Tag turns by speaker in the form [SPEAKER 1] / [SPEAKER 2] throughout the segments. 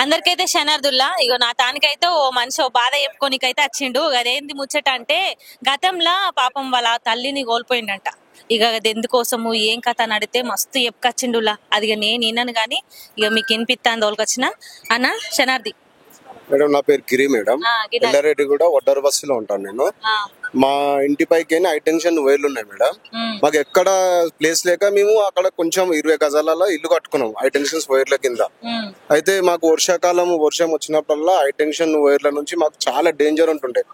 [SPEAKER 1] అందరికైతే శనార్థుల్లా ఇగో నా తానికైతే ఓ మనిషి ఓ బాధ చెప్పుకోనికైతే వచ్చిండు. అదేంది ముచ్చట అంటే గతంలో పాపం వాళ్ళ తల్లిని కోల్పోయిండంట. ఇక అది ఎందుకోసము ఏం కథ అని అడిగితే మస్తు చెప్పుకొచ్చిండులా. అది నేను విన్నాను గానీ ఇక మీకు వినిపిస్తాను తోలుకొచ్చిన అన్న శనార్థి.
[SPEAKER 2] మేడం నా పేరు గిరి మేడం. ఎల్లారెడ్డి కూడా వడ్డర్ బస్సులో ఉంటాను నేను. మా ఇంటి పైకి హైటెన్షన్ వైర్లు ఉన్నాయి మేడం. మాకు ఎక్కడ ప్లేస్ లేక మేము అక్కడ కొంచెం 20 గజాలలో ఇల్లు కట్టుకున్నాం హైటెన్షన్ వైర్ల కింద. అయితే మాకు వర్షం వచ్చినప్పుడల్లా హైటెన్షన్ వైర్ల నుంచి మాకు చాలా డేంజర్ ఉంటుండే.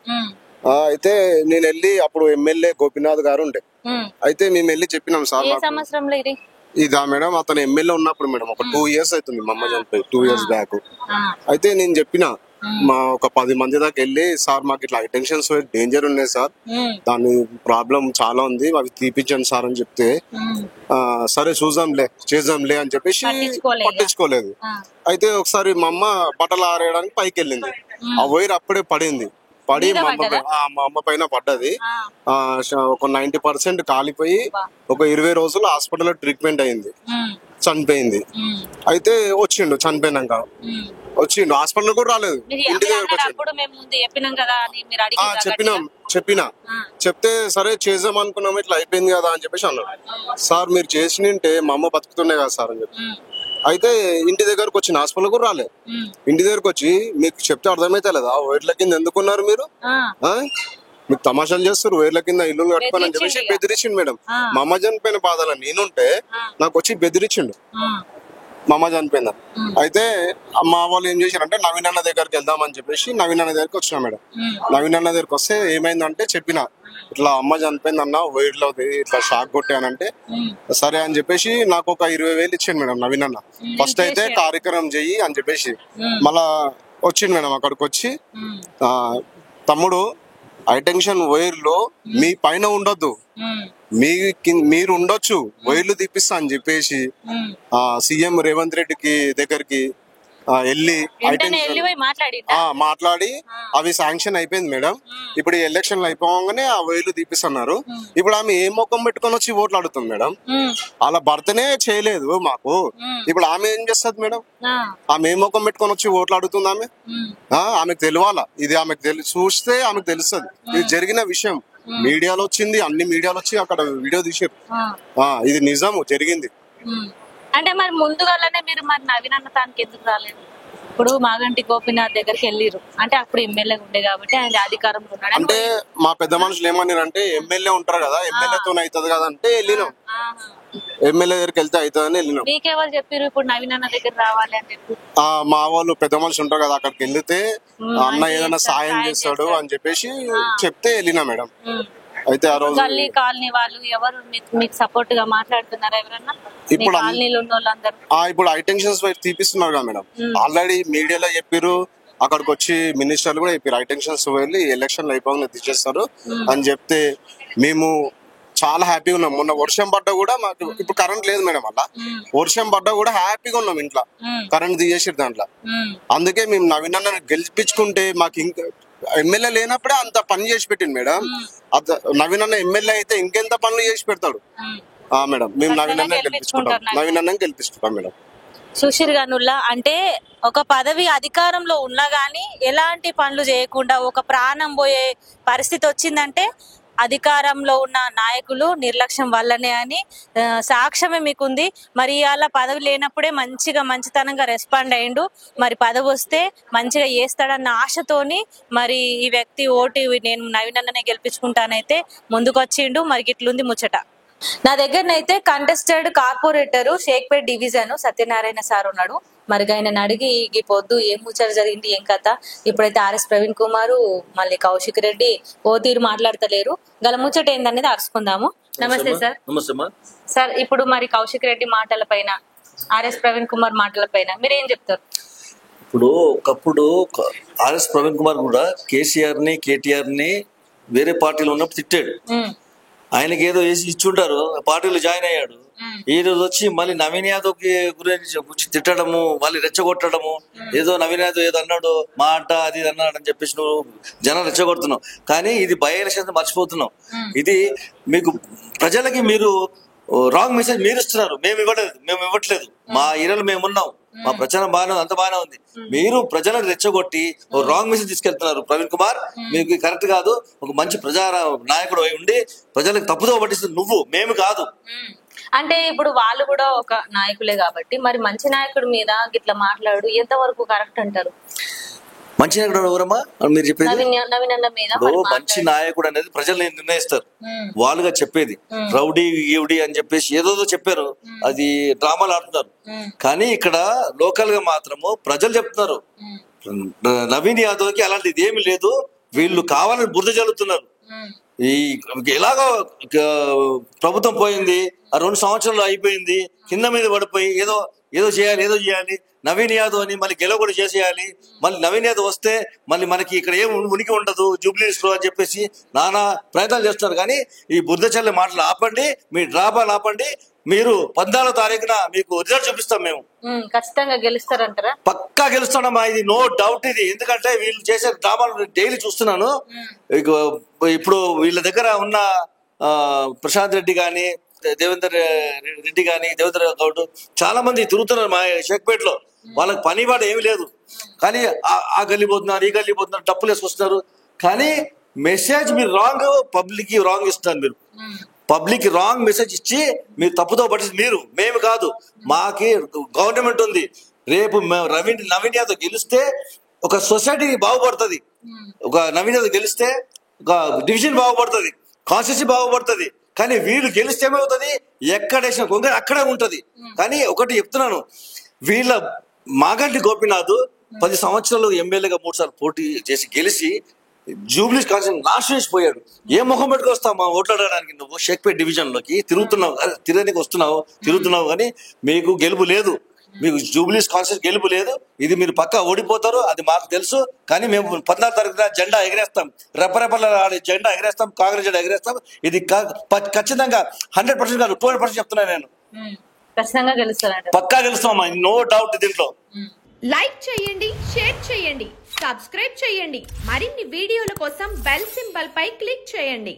[SPEAKER 2] అయితే నేను వెళ్ళి అప్పుడు ఎమ్మెల్యే గోపీనాథ్ గారు ఉండే. అయితే మేము వెళ్ళి చెప్పినాం సార్ ఇదా మేడం అతను ఎమ్మెల్యే ఉన్నప్పుడు మేడం ఒక 2 years అవుతుంది మా అమ్మ చనిపోయి 2 years బ్యాక్. అయితే నేను చెప్పిన మా ఒక 10 మంది దాకా వెళ్ళి సార్ మాకు ఇట్లా హైటెన్షన్స్ డేంజర్ ఉన్నాయి సార్, దాని ప్రాబ్లం చాలా ఉంది, అవి తీపించండి సార్ అని చెప్తే సరే చేద్దాంలే అని చెప్పేసి పట్టించుకోలేదు. అయితే ఒకసారి మా అమ్మ బట్టలు ఆరేయడానికి పైకి వెళ్ళింది, ఆ వైర్ అప్పుడే పడింది. పడి మా అమ్మ పైన పడ్డది. ఒక 90% కాలిపోయి ఒక 20 రోజులు హాస్పిటల్లో ట్రీట్మెంట్ అయింది, చనిపోయింది. అయితే చనిపోయినాక వచ్చిండు, హాస్పిటల్ కూడా రాలేదు, ఇంటి దగ్గర చెప్పినా చెప్తే సరే చేద్దాం అనుకున్నాము, ఇట్లా అయిపోయింది కదా అని చెప్పేసి అన్నాడు. సార్ మీరు చేసినంటే మా అమ్మ బతుకుతుండే కదా సార్ అని చెప్పి. అయితే ఇంటి దగ్గరకు వచ్చి హాస్పిటల్ కూడా రాలేదు. ఇంటి దగ్గరకు వచ్చి మీకు చెప్తే అర్థమైతే లేదా వైర్ల కింద ఎందుకున్నారు మీరు, మీకు తమాషాలు చేస్తారు, వైర్ల కింద ఇల్లు కట్టుకోని అని చెప్పేసి బెదిరించిండు మేడం. మా అమ్మ చనిపోయిన బాధలో నేనుంటే నాకు వచ్చి బెదిరించిండు మా అమ్మ చనిపోయిందా. అయితే మా వాళ్ళు ఏం చేశారంటే నవీన్ అన్న దగ్గరికి వెళ్దామని చెప్పేసి నవీన్ అన్న దగ్గరికి వచ్చినా మేడం. నవీన్ అన్న దగ్గరికి వస్తే ఏమైందంటే చెప్పిన ఇట్లా అమ్మ చనిపోయింది అన్న వైర్లో ఇట్లా షాక్ కొట్టానంటే సరే అని చెప్పేసి నాకు ఒక 20,000 ఇచ్చాను మేడం నవీన్ అన్న. ఫస్ట్ అయితే కార్యక్రమం చెయ్యి అని చెప్పేసి మళ్ళా వచ్చిండు మేడం. అక్కడికి వచ్చి తమ్ముడు హైటెన్షన్ వైర్లో మీ పైన ఉండొద్దు, మీరు ఉండొచ్చు, వైర్లు తీపిస్తా అని చెప్పేసి సీఎం రేవంత్ రెడ్డికి దగ్గరికి వెళ్ళి మాట్లాడి అవి శాంక్షన్ అయిపోయింది మేడం. ఇప్పుడు ఎలక్షన్లు అయిపోగానే ఆ వైర్లు తీపిస్తున్నారు. ఇప్పుడు ఆమె ఏ ముఖం పెట్టుకొని వచ్చి ఓట్లు అడుగుతుంది మేడం, అలా భర్తనే చేయలేదు మాకు. ఇప్పుడు ఆమె ఏం చేస్తుంది మేడం, ఆమె ఏ ముఖం పెట్టుకొని వచ్చి ఓట్లు అడుగుతుంది ఆమెకు తెలియాలా, ఇది ఆమెకు చూస్తే ఆమెకు తెలుస్తుంది ఇది జరిగిన విషయం. మీడియాలో వచ్చింది, అన్ని మీడియాలో వచ్చి అక్కడ వీడియో తీసారు, ఇది నిజం జరిగింది.
[SPEAKER 1] అంటే మరి ముందుగానే మీరు మరి నవీన్ అన్న తానికి ఎందుకు రాలేదు? ఇప్పుడు మాగంటి గోపీనాథ్ దగ్గరికి వెళ్ళిరు అంటే అప్పుడు ఎమ్మెల్యే ఉండే కాబట్టి ఆయన అధికారంలో ఉన్నాడు.
[SPEAKER 2] అంటే మా పెద్ద మనుషులు ఏమన్నారు అంటే ఎమ్మెల్యే ఉంటారు కదా, ఎమ్మెల్యేతో అవుతుంది కదా అంటే వెళ్ళినాం, ఎమ్మెల్యే దగ్గరికి వెళ్తే అవుతుందని వెళ్ళినాం.
[SPEAKER 1] మీకెవరు చెప్పారు ఇప్పుడు నవీన్ అన్న దగ్గర రావాలి అని చెప్పి?
[SPEAKER 2] మా వాళ్ళు పెద్ద మనుషులు ఉంటారు కదా, అక్కడికి వెళ్తే అన్న ఏదైనా సాయం చేస్తాడు అని చెప్పేసి చెప్తే వెళ్ళినా మేడం. అయితే ఆ రోజు
[SPEAKER 1] గల్లీ కాలనీ వాళ్ళు ఎవరు మీకు సపోర్ట్ గా మాట్లాడుతున్నారా ఎవరన్నా?
[SPEAKER 2] ఇప్పుడు హైటెన్షన్స్ తీపిస్తున్నారు కదా మేడం, ఆల్రెడీ మీడియాలో చెప్పారు, అక్కడికి వచ్చి మినిస్టర్లు కూడా చెప్పారు హైటెన్షన్స్ వెళ్ళి ఎలక్షన్లు అయిపోగానే తీసేస్తారు అని చెప్తే మేము చాలా హ్యాపీగా ఉన్నాం. మొన్న వర్షం పడ్డా కూడా మాకు ఇప్పుడు కరెంట్ లేదు మేడం, అలా వర్షం పడ్డా కూడా హ్యాపీగా ఉన్నాం, ఇంట్లో కరెంట్ తీసేసారు దాంట్లో. అందుకే మేము నవీన్ అన్న గెలిపించుకుంటే మాకు ఇంకా ఎమ్మెల్యే లేనప్పుడే అంత పని చేసి పెట్టింది మేడం. నవీన్ అన్న ఎమ్మెల్యే అయితే ఇంకెంత పనులు చేసి పెడతాడు మేడం. మేము నవీన్ అన్న గెలిపిస్తుంటాం మేడం.
[SPEAKER 1] సుశీర్ గనుల్లా అంటే ఒక పదవి అధికారంలో ఉన్నా గానీ ఎలాంటి పనులు చేయకుండా ఒక ప్రాణం పోయే పరిస్థితి వచ్చిందంటే అధికారంలో ఉన్న నాయకులు నిర్లక్ష్యం వల్లనే అని సాక్ష్యమే మీకుంది. మరి ఇవాళ పదవి లేనప్పుడే మంచితనంగా రెస్పాండ్ అయ్యిండు. మరి పదవి వస్తే మంచిగా చేస్తాడన్న ఆశతోని మరి ఈ వ్యక్తి నేను నవీన్ అన్ననే గెలిపించుకుంటానైతే ముందుకొచ్చిండు. మరి ఇట్లుంది ముచ్చట. నా దగ్గరనైతే contested corporator Shaikpet division Satyanarayana sir ఉన్నాడు. మరి ఆయన అడిగి ఈ పొద్దు ఏం ముచ్చట జరిగింది ఏం కథ. ఇప్పుడైతే ఆర్ఎస్ ప్రవీణ్ కుమార్ మళ్ళీ కౌశిక్ రెడ్డి ఓ తీరు మాట్లాడతలేరు, గల ముచ్చట ఏందనేది అరుచుకుందాము. నమస్తే సార్. సార్ ఇప్పుడు మరి కౌశిక్ రెడ్డి మాటల పైన ఆర్ఎస్ ప్రవీణ్ కుమార్ మాటల పైన మీరు ఏం చెప్తారు?
[SPEAKER 3] ఇప్పుడు ఒకప్పుడు ఆర్ఎస్ ప్రవీణ్ కుమార్ కూడా కేసీఆర్ ని కేటీఆర్ ని వేరే పార్టీలో ఉన్నప్పుడు తిట్టాడు. ఆయనకి ఏదో వేసి ఇచ్చుంటారు, పార్టీలో జాయిన్ అయ్యాడు. ఈ రోజు వచ్చి మళ్ళీ నవీన్ యాదవ్ గురించి తిట్టడము, మళ్ళీ రెచ్చగొట్టడము, ఏదో నవీన్ యాదవ్ ఏదో అన్నాడు మాట అది అన్నాడు అని చెప్పేసి నువ్వు జనం రెచ్చగొడుతున్నావు. కానీ ఇది భయ మర్చిపోతున్నావు. ఇది మీకు ప్రజలకి మీరు రాంగ్ మెసేజ్ మీరు ఇస్తున్నారు, మేము ఇవ్వట్లేదు. మా ఏరియాలో మేము ఉన్నాం, మా ప్రచారం బాగానే అంత బాగానే ఉంది. మీరు ప్రజలను రెచ్చగొట్టి రాంగ్ మెసేజ్ తీసుకెళ్తున్నారు. ప్రవీణ్ కుమార్ మీకు కరెక్ట్ కాదు. ఒక మంచి ప్రజా నాయకుడు అయి ఉండి ప్రజలకు తప్పుదో పట్టిస్తుంది నువ్వు, మేము కాదు.
[SPEAKER 1] అంటే ఇప్పుడు వాళ్ళు కూడా ఒక నాయకులే కాబట్టి మరి మంచి నాయకుడి మీద ఇట్లా మాట్లాడు ఎంతవరకు కరెక్ట్ అంటారు?
[SPEAKER 3] మంచి నాయకుడు ఎవరమ్మా మీరు చెప్పేది?
[SPEAKER 1] నవీన్ అన్న మీద
[SPEAKER 3] మంచి నాయకుడు అనేది ప్రజలు నిర్ణయిస్తారు, వాళ్ళుగా చెప్పేది. రౌడీ ఈవిడి అని చెప్పేసి ఏదో చెప్పారు, అది డ్రామాలు ఆడుతున్నారు. కానీ ఇక్కడ లోకల్ గా మాత్రము ప్రజలు చెప్తున్నారు నవీన్ యాదవ్ కి అలాంటిది ఏమి లేదు, వీళ్ళు కావాలని బురద జల్లుతున్నారు. ఈ ఎలాగో ప్రభుత్వం పోయింది, ఆ 2 సంవత్సరాలు అయిపోయింది, కింద మీద పడిపోయి ఏదో చేయాలి నవీన్ యాదవ్ అని మళ్ళీ గెలవ కూడా చేసేయాలి. మళ్ళీ నవీన్ యాదవ్ వస్తే మళ్ళీ మనకి ఇక్కడ ఏం ఉనికి ఉండదు జూబ్లీస్ లో అని చెప్పేసి నానా ప్రయత్నాలు చేస్తున్నారు. కానీ ఈ బుద్ధ చల్లి మాటలు ఆపండి, మీ డ్రామాలు ఆపండి. మీరు 14వ తారీఖున మీకు రిజల్ట్ చూపిస్తాం. మేము
[SPEAKER 1] ఖచ్చితంగా గెలుస్తారంటారా?
[SPEAKER 3] పక్కా గెలుస్తామమ్మా, ఇది నో డౌట్. ఇది ఎందుకంటే వీళ్ళు చేసే డ్రామాలు డైలీ చూస్తున్నాను. ఇప్పుడు వీళ్ళ దగ్గర ఉన్న ప్రశాంత్ రెడ్డి గాని, దేవేందర్ రెడ్డి గాని, దేవేంద్ర గౌడ్ చాలా మంది తిరుగుతున్నారు మా షేక్పేటలో. వాళ్ళకి పని బాట ఏమి లేదు, కానీ ఆ గల్లీ పోతున్నారు, ఈ గల్లీ పోతున్నారు, డప్పులు వేసుకొస్తున్నారు. కానీ మెసేజ్ మీరు రాంగ్, పబ్లిక్ కి రాంగ్ ఇస్తున్నారు. మీరు పబ్లిక్ రాంగ్ మెసేజ్ ఇచ్చి మీరు తప్పుతో పట్టించి మేము కాదు, మాకి గవర్నమెంట్ ఉంది. రేపు నవీన్ యాదవ్ గెలిస్తే ఒక సొసైటీ బాగుపడుతుంది, ఒక నవీన్ యాదవ్ గెలిస్తే ఒక డివిజన్ బాగుపడుతుంది, కాన్స్టిట్యూన్సీ బాగుపడుతుంది. కానీ వీళ్ళు గెలిస్తే ఏమవుతుంది, ఎక్కడేసిన కొంగ అక్కడే ఉంటది. కానీ ఒకటి చెప్తున్నాను, వీళ్ళ మాగంటి గోపీనాథ్ 10 సంవత్సరాలు ఎమ్మెల్యేగా 3 సార్లు పోటీ చేసి గెలిచి జూబ్లీస్ కాన్స్టిట్యూన్సీ నాశనం చేసిపోయాడు. ఏ మొహం పెట్టుకొస్తావు మా ఓట్లాడడానికి? నువ్వు షేక్పేట్ డివిజన్ లోకి తిరగడానికి తిరుగుతున్నావు కానీ మీకు గెలుపు లేదు, మీకు జూబ్లీస్ కాన్స్టిట్యూన్సీ గెలుపు లేదు. ఇది మీరు పక్కా ఓడిపోతారు, అది మాకు తెలుసు. కానీ మేము 14వ తారీఖున జెండా ఎగరేస్తాం, రెపరెపల జెండా ఎగరేస్తాం, కాంగ్రెస్ జెండా ఎగరేస్తాం. ఇది ఖచ్చితంగా 100% కాదు 200% చెప్తున్నా నేను.
[SPEAKER 1] ఖచ్చితంగా గెలుస్తారంట,
[SPEAKER 3] పక్కా గెలుస్తామమ్మా, నో డౌట్. దీంట్లో
[SPEAKER 4] లైక్ చేయండి, షేర్ చేయండి, సబ్స్క్రైబ్ చేయండి. మరిన్ని వీడియోల కోసం బెల్ సింబల్ పై క్లిక్ చేయండి.